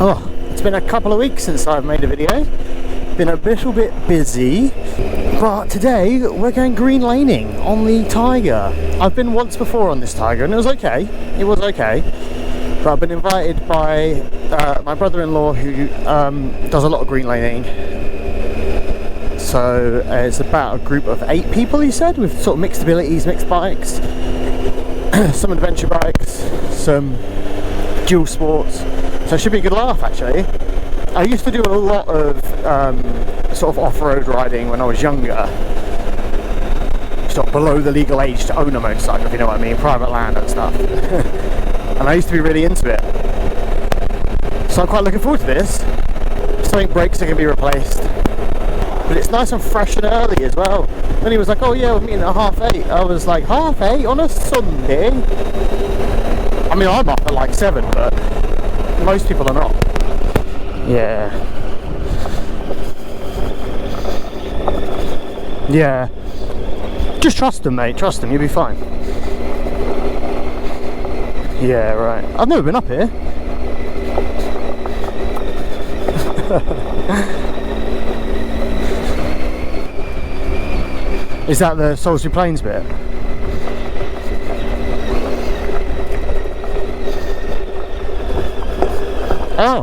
Oh, it's been a couple of weeks since I've made a video. Been a little bit busy, but today we're going green laning on the Tiger. I've been once before on this Tiger and it was okay. It was okay. But I've been invited by my brother-in-law who does a lot of green laning. So it's about a group of 8 people, he said, with sort of mixed abilities, mixed bikes, some adventure bikes, some dual sports. So it should be a good laugh actually. I used to do a lot of sort of off-road riding when I was younger. Sort of below the legal age to own a motorcycle, if you know what I mean, private land and stuff. And I used to be really into it. So I'm quite looking forward to this. Something breaks, it can be replaced. But it's nice and fresh and early as well. Then he was like, oh yeah, we're meeting at 8:30. I was like, 8:30 on a Sunday? I mean, I'm up at like 7, but most people are not. Yeah. Yeah. Just trust them, mate. Trust them. You'll be fine. Yeah, right. I've never been up here. Is that the Salisbury Plains bit? Oh.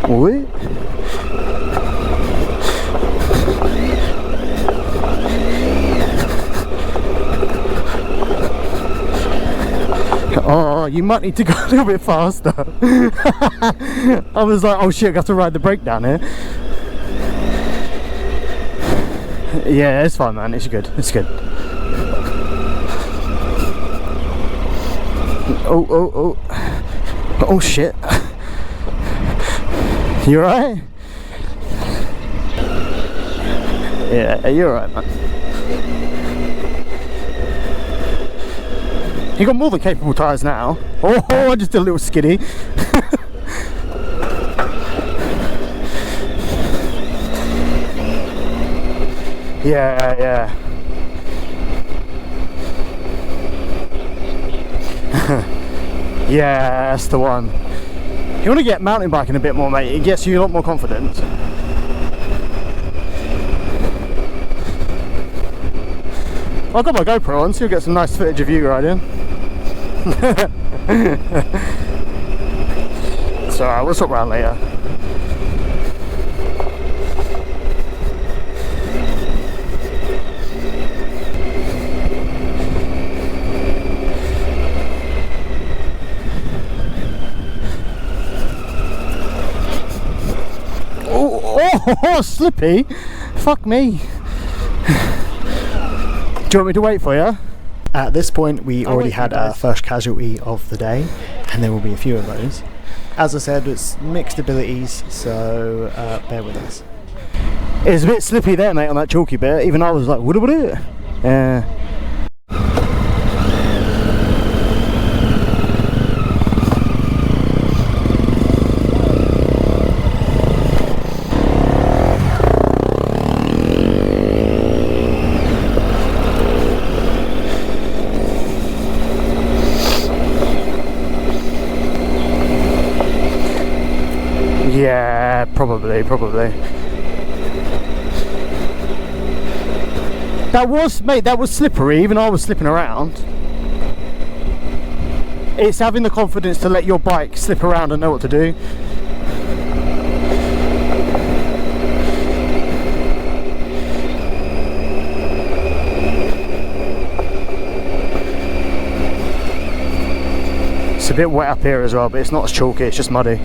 What? Oh, you might need to go a little bit faster. I was like, oh shit, I have to ride the brake down here. Yeah, it's fine, man. It's good. It's good. Oh, oh, oh. Oh shit. You alright? Yeah, you're alright, man. You got more than capable tyres now. Oh, I just did a little skiddy. Yeah, yeah. Yeah, that's the one. You want to get mountain biking a bit more, mate. It gets you a lot more confidence. I've got my GoPro on, so you'll get some nice footage of you riding. It's alright, we'll swap around later. Oh, slippy! Fuck me! Do you want me to wait for you? At this point we already had our first casualty of the day, and there will be a few of those. As I said, it's mixed abilities, so bear with us. It's a bit slippy there, mate, on that chalky bit. Even I was like, what? Yeah. Yeah, probably. That was slippery, even I was slipping around. It's having the confidence to let your bike slip around and know what to do. It's a bit wet up here as well, but it's not as chalky, it's just muddy.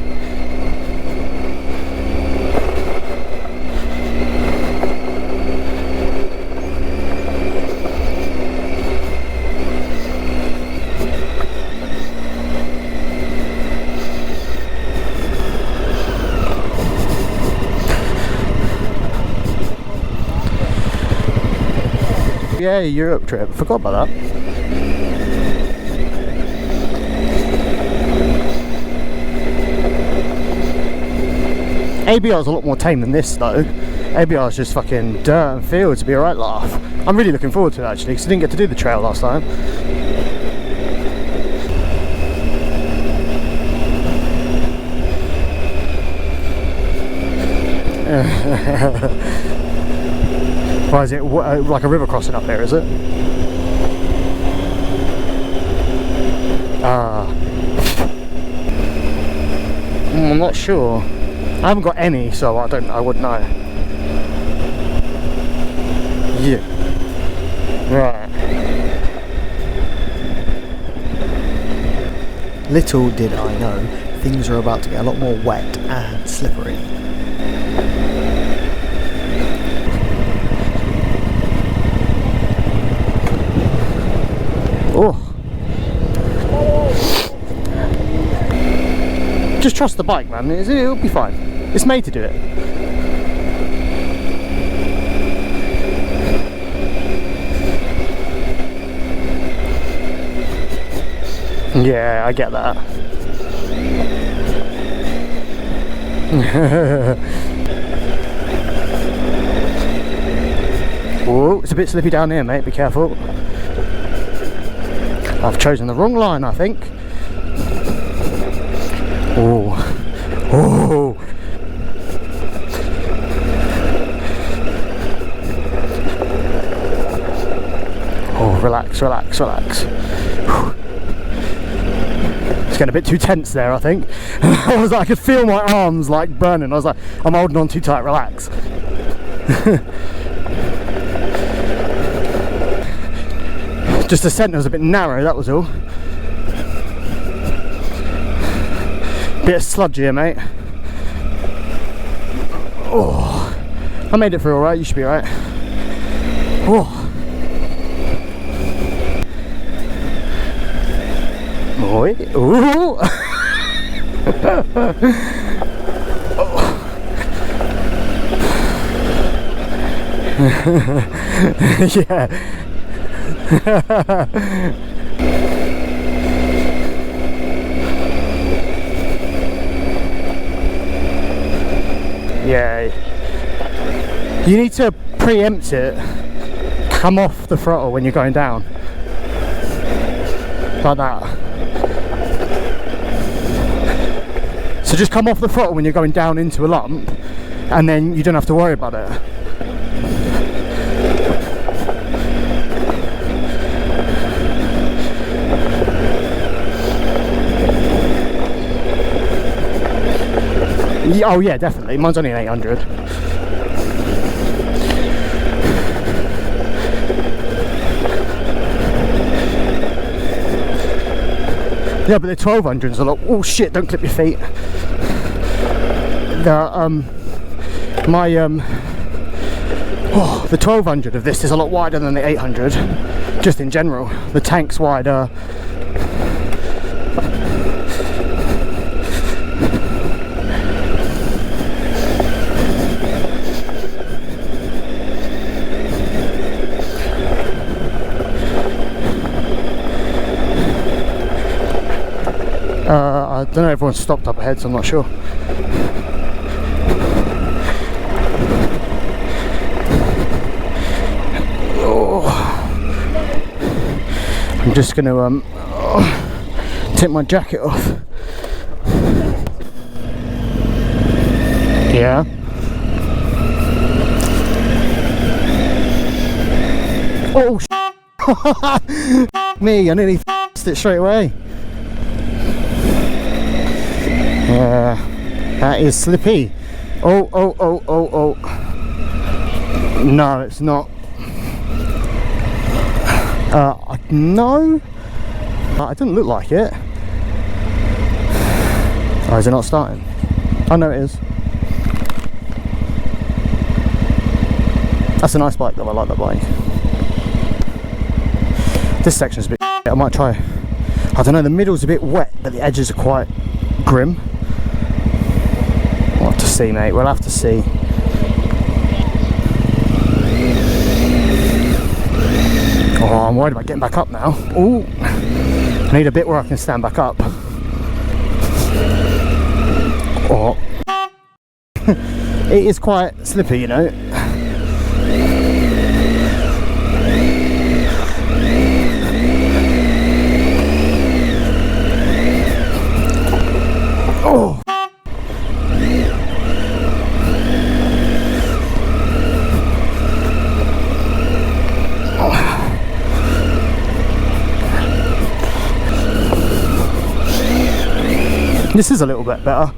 Yeah, Europe trip. Forgot about that. ABR is a lot more tame than this though. ABR is just fucking dirt and field to be a right laugh. I'm really looking forward to it actually, because I didn't get to do the trail last time. Why is it like a river crossing up here, is it? I'm not sure. I haven't got any, so I wouldn't know. Yeah. Right. Little did I know, things are about to get a lot more wet and slippery. Oh. Just trust the bike, man. It'll be fine. It's made to do it. Yeah, I get that. Whoa, it's a bit slippy down here, mate. Be careful. I've chosen the wrong line, I think. Oh, oh. Oh, relax, relax, relax. It's getting a bit too tense there, I think. I was like, I could feel my arms like burning. I was like, I'm holding on too tight, relax. Just the centre was a bit narrow, that was all. Bit of sludge here, mate. Oh, I made it through alright, you should be alright. Oh. Oi. Ooh. Yeah. Yeah. You need to preempt it. Come off the throttle when you're going down. Like that. So just come off the throttle when you're going down into a lump, and then you don't have to worry about it. Yeah, oh yeah, definitely. Mine's only an 800. Yeah, but the 1200s are like, oh shit, don't clip your feet. The 1200 of this is a lot wider than the 800, just in general. The tank's wider. I don't know, everyone's stopped up ahead, so I'm not sure. Oh. I'm just going to take my jacket off. Yeah. Oh, me, I nearly f***ed it straight away. Yeah, that is slippy. Oh, oh, oh, oh, oh. No, it's not. No. It didn't look like it. Oh, is it not starting? Oh, no, it is. That's a nice bike, though. I like that bike. This section's a bit I might try. I don't know, the middle's a bit wet, but the edges are quite grim. We'll have to see, mate. We'll have to see. Oh, I'm worried about getting back up now. Oh, I need a bit where I can stand back up. Oh, it is quite slippy, you know. Oh. This is a little bit better.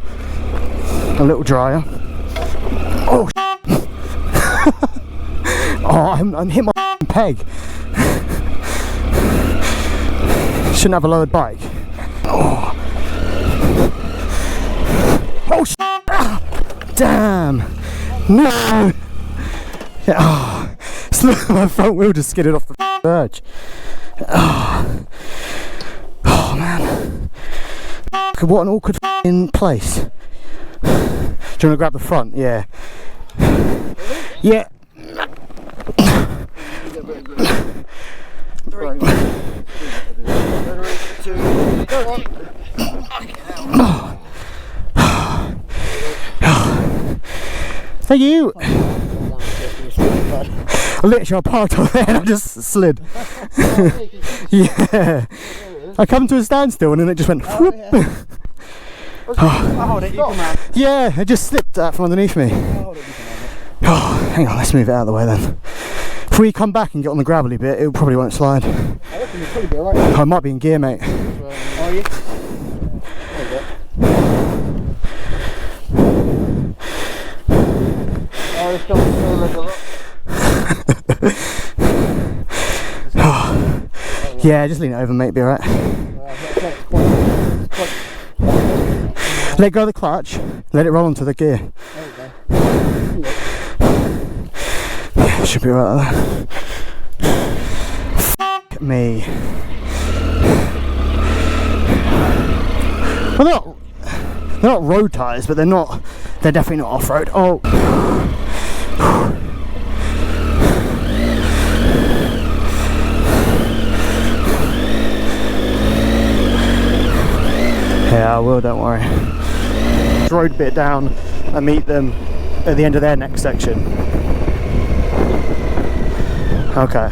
A little drier. Oh, oh, I'm hit my peg. Shouldn't have a lowered bike. Oh, oh ah, damn. No. Yeah, oh. My front wheel just skidded off the verge. Oh, oh man. What an awkward place. Do you want to grab the front? Yeah. Yeah. Thank you. Literally, I parked on there and I just slid. Yeah. I come to a standstill and then it just went whoop. Yeah, it just slipped from underneath me. Oh, hang on, let's move it out of the way then. If we come back and get on the gravelly bit, it probably won't slide. I reckon you'll probably be alright. Oh, I might be in gear, mate. Are you? Yeah, just lean it over, mate, be alright. Let go of the clutch, let it roll onto the gear. Yeah, should be alright there. F me. Well, they're not road tyres, but they're definitely not off-road. Oh. Yeah, I will, don't worry. Road bit down and meet them at the end of their next section. Okay.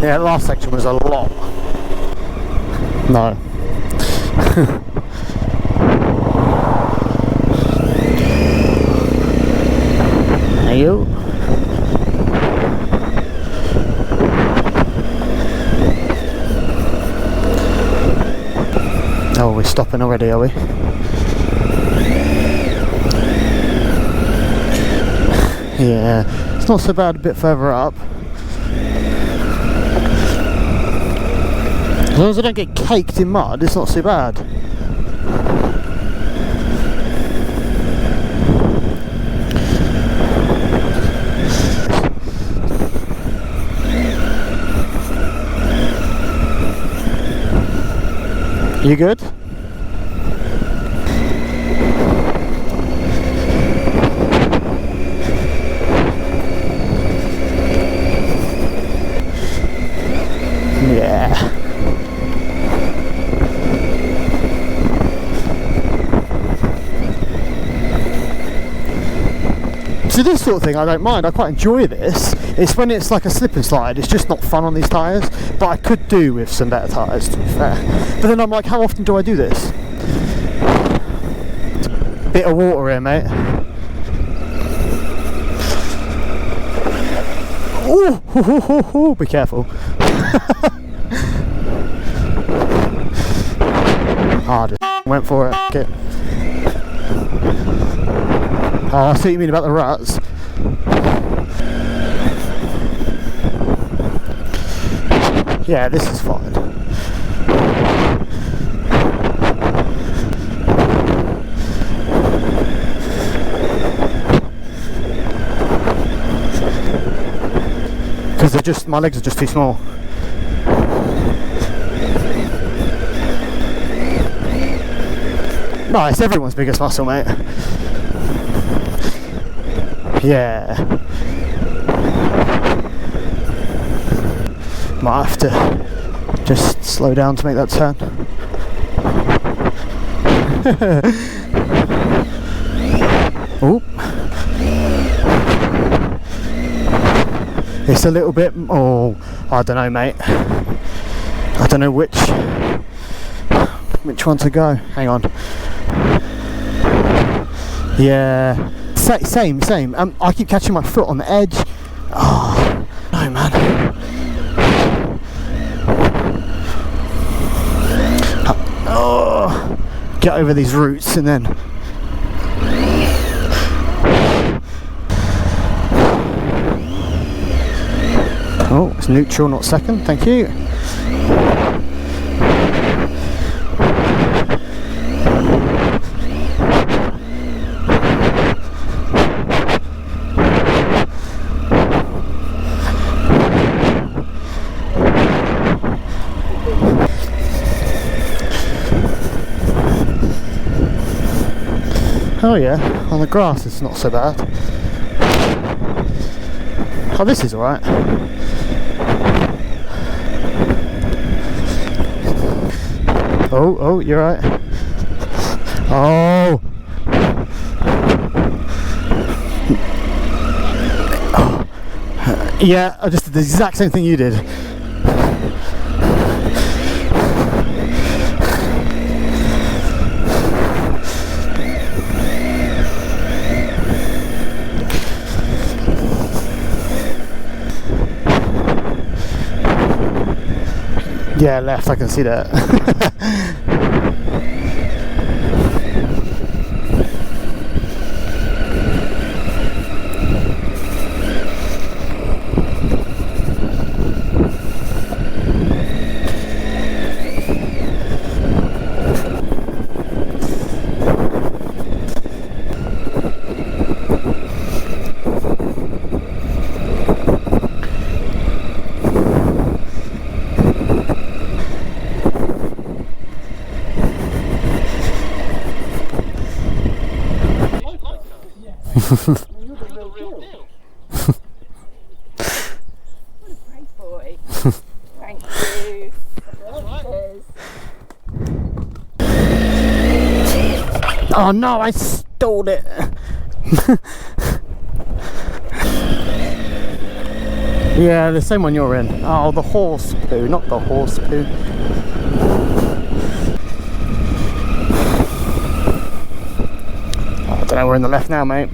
Yeah, the last section was a lot. No. Are you? Oh, we're stopping already, are we? Yeah, it's not so bad a bit further up. As long as I don't get caked in mud, it's not so bad. You good? Yeah. So this sort of thing I don't mind, I quite enjoy this. It's when it's like a slip and slide, it's just not fun on these tyres, but I could do with some better tyres, to be fair. But then I'm like, how often do I do this? Bit of water here, mate. Ooh, be careful. I just went for it. Okay. Oh, I see what you mean about the ruts. Yeah, this is fine. Because they're just, my legs are just too small. No, it's everyone's biggest muscle, mate. Yeah. Might have to just slow down to make that turn. Oh. It's a little bit, oh, I don't know, mate. I don't know which one to go. Hang on. Yeah. Same. I keep catching my foot on the edge. Oh, no, going, man. Oh, get over these roots and then. Oh, it's neutral, not second. Thank you. Oh yeah, on the grass it's not so bad. Oh, this is alright. Oh, you're right. Oh. Yeah, I just did the exact same thing you did. Yeah, left, I can see that. You're the real deal. What a brave boy. Thank you. Oh no, I stole it. Yeah, the same one you're in. Oh, the horse poo, not the horse poo. Oh, I don't know, we're in the left now, mate.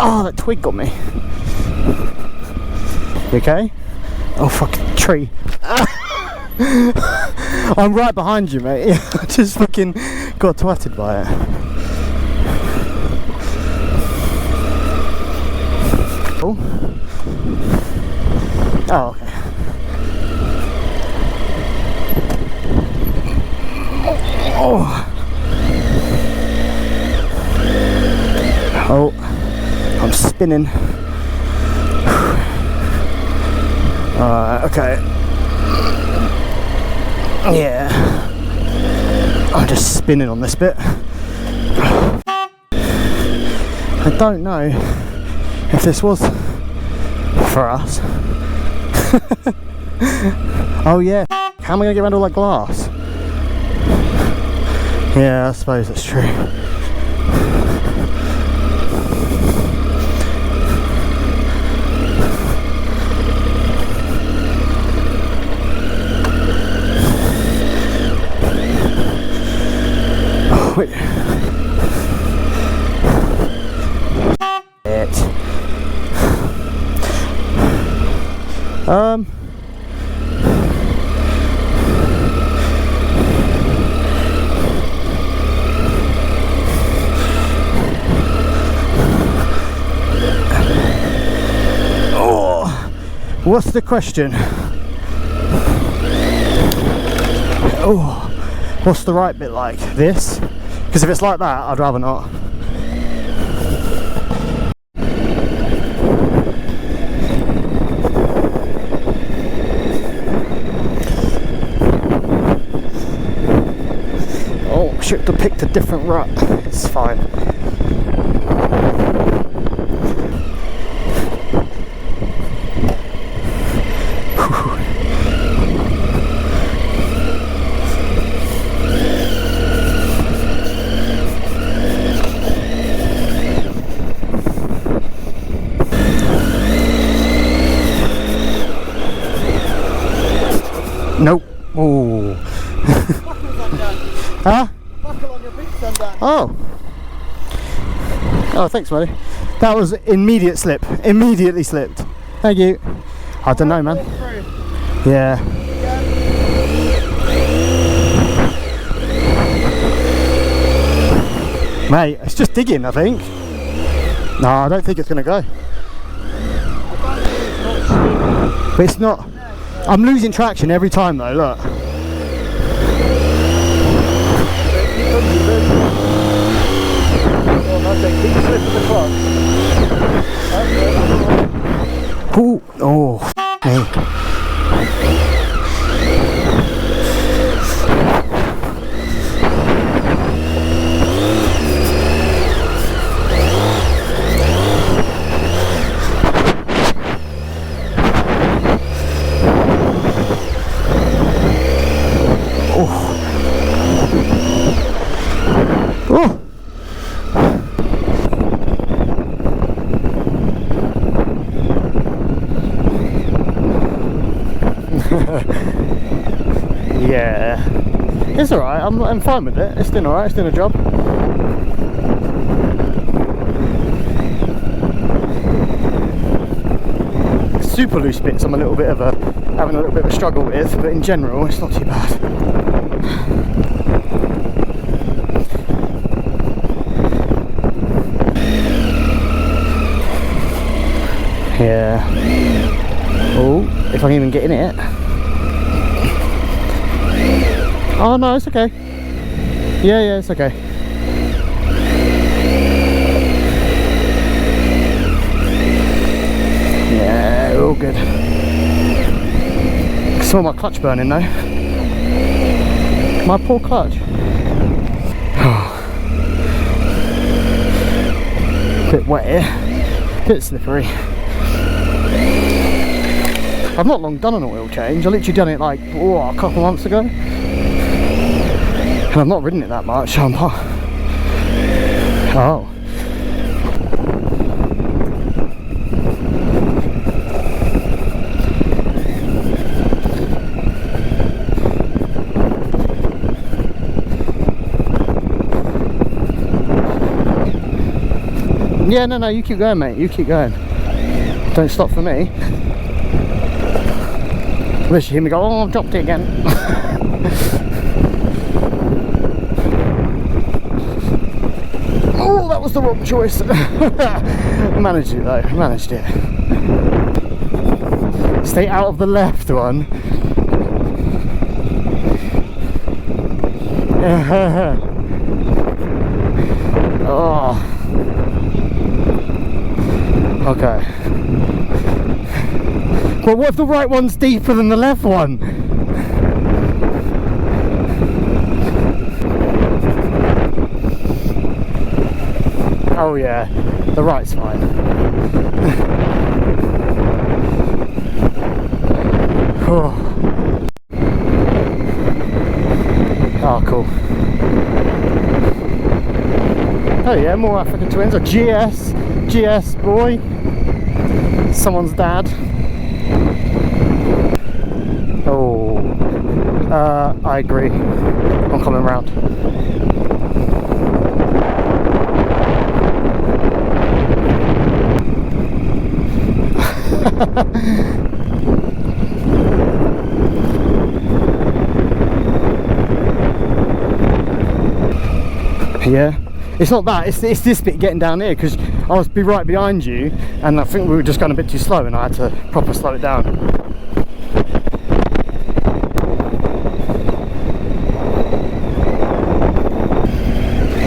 Oh, that twig got me. You okay? Oh, fucking tree. I'm right behind you, mate. I just fucking got twatted by it. Oh. Oh, okay. Oh. Oh. I'm spinning. Okay. Yeah. I'm just spinning on this bit. I don't know if this was for us. Oh yeah. How am I going to get around all that glass? Yeah, I suppose that's true. Oh, wait. Oh, what's the question? Oh, what's the right bit like? This? Because if it's like that, I'd rather not. Should have picked a different rut. It's fine. Nope. Oh. Huh? Oh. Oh, thanks, buddy. That was immediate slip. Immediately slipped. Thank you. I don't know, man. Yeah. Mate, it's just digging, I think. No, I don't think it's going to go. But it's not. I'm losing traction every time though, look. Ooh, oh, hey. Yeah, it's alright, I'm fine with it, it's doing alright, it's doing a job. Super loose bits I'm having a little bit of a struggle with, but in general it's not too bad. Yeah. Oh, if I can even get in it. Oh no, it's okay. Yeah, it's okay. Yeah, all good. I saw my clutch burning though. My poor clutch. Bit wet here, bit slippery. I've not long done an oil change. I literally done it like a couple of months ago. And I've not ridden it that much. Oh. Yeah, no, you keep going, mate. You keep going. Don't stop for me. Unless you hear me go, oh, I've dropped it again. Oh, that was the wrong choice. Managed it though, managed it. Stay out of the left one. Oh. Okay. But what if the right one's deeper than the left one? Oh yeah, the right's fine. Oh, cool. Oh yeah, more African twins. A GS boy. Someone's dad. Oh, I agree. I'm coming round. Yeah, it's not that, it's this bit getting down here, because I was right behind you and I think we were just going a bit too slow and I had to proper slow it down.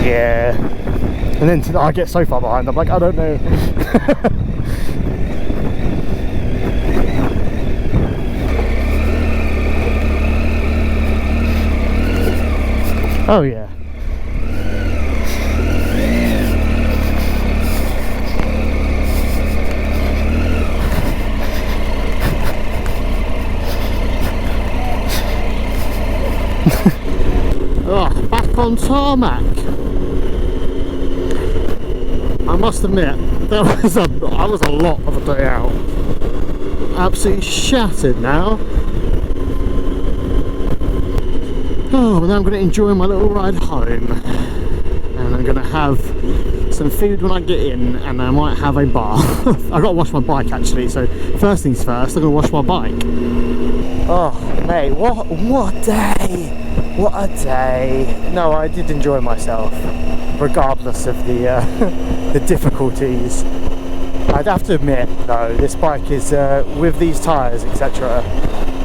Yeah, and then I get so far behind, I'm like, I don't know. Oh yeah. Oh, back on tarmac. I must admit, that was a lot of a day out. Absolutely shattered now. Oh, but now I'm going to enjoy my little ride home, and I'm going to have some food when I get in, and I might have a bath. I got to wash my bike actually, so first things first, I'm gonna wash my bike. Oh mate, what a day! What a day! No, I did enjoy myself, regardless of the the difficulties. I'd have to admit though, this bike is with these tyres, etc.,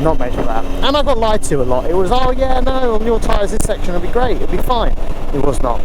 not made for that. And I got lied to a lot. It was, oh yeah, no, on your tyres this section will be great, it'll be fine. It was not.